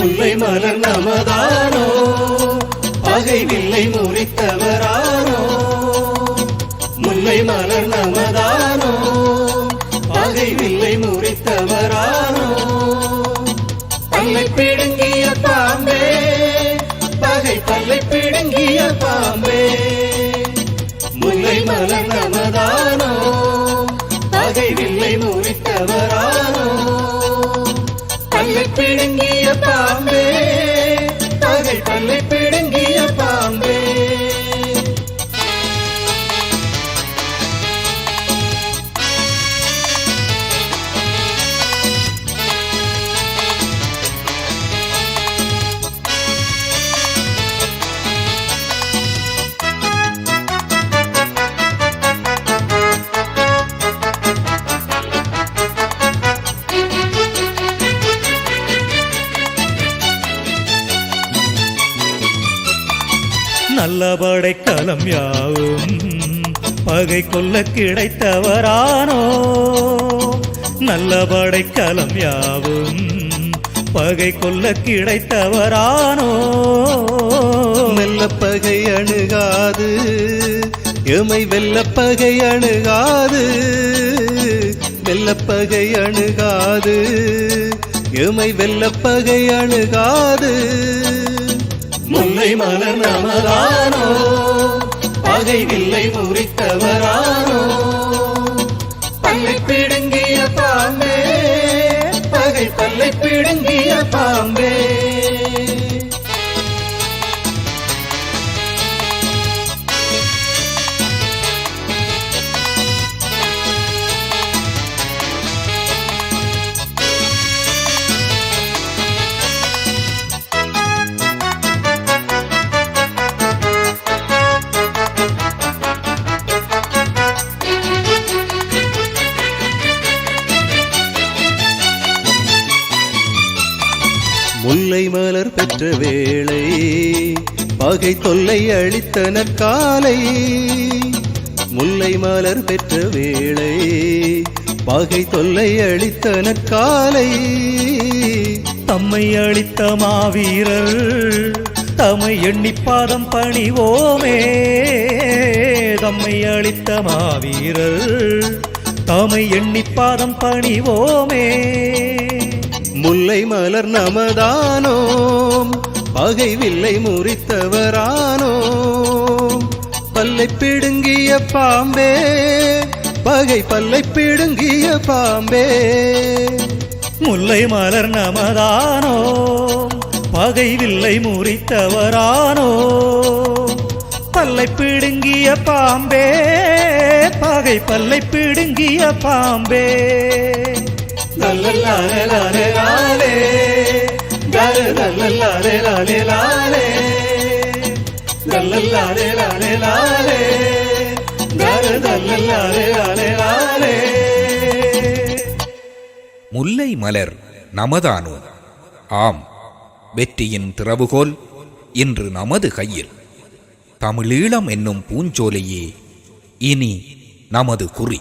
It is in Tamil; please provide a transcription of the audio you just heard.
முல்லை மலர் நமதானோ பகை வில்லை முறித்தவரானோ முல்லை மலர் நமதானோ பகை வில்லை முறித்தவரானோ பல்லை பிடுங்கிய பாம்பே பகை பல்லை பிடுங்கிய பாம்பே முல்லை மலர் நமதானோ பகை வில்லை முறித்தவரானோ பல்லை பிடுங்கிய பாம்பே பகை பல்லை பிடுங்கிய பாம்பே நல்லபடை களம் யாவும் பகை கொல்ல கிடைத்தவரானோ நல்லபடை களம் யாவும் பகை கொல்ல கிடைத்தவரானோ மெல்ல பகை அணுகாது எமை வெல்ல பகை அணுகாது வெல்ல பகை அணுகாது எமை வெல்ல பகை அணுகாது முல்லை மலர் நமதானோ பகை வில்லை முறித்தவரானோ பல்லை பிடுங்கிய பாம்பே பகை பல்லை பிடுங்கிய பாம்பே முல்லை மலர் பெற்ற வேளை பகை தொல்லை அளித்தன காலை முல்லை மலர் பெற்ற வேளை பகை தொல்லை அளித்தன காலை தம்மை அளித்த மாவீரர் தம்மை எண்ணி பாதம் பணிவோமே தம்மை அளித்த மாவீரர் தம்மை எண்ணி பாதம் பணிவோமே முல்லை மலர் நமதானோ பகை வில்லை முறித்தவரானோ பல்லை பிடுங்கிய பாம்பே பகை பல்லை பிடுங்கிய பாம்பே முல்லை மலர் நமதானோ பகை வில்லை முறித்தவரானோ பல்லை பிடுங்கிய பாம்பே பகை பல்லை பிடுங்கிய பாம்பே லல்லல்லாலே லாலே லாலே கர லல்லல்லாலே லாலே லாலே லல்லல்லாலே லாலே லாலே கர லல்லல்லாலே லாலே லாலே முல்லை மலர் நமதானோ ஆம் வெற்றியின் திறவுகோல் இன்று நமது கையில் தமிழீழம் என்னும் பூஞ்சோலையே இனி நமது குறி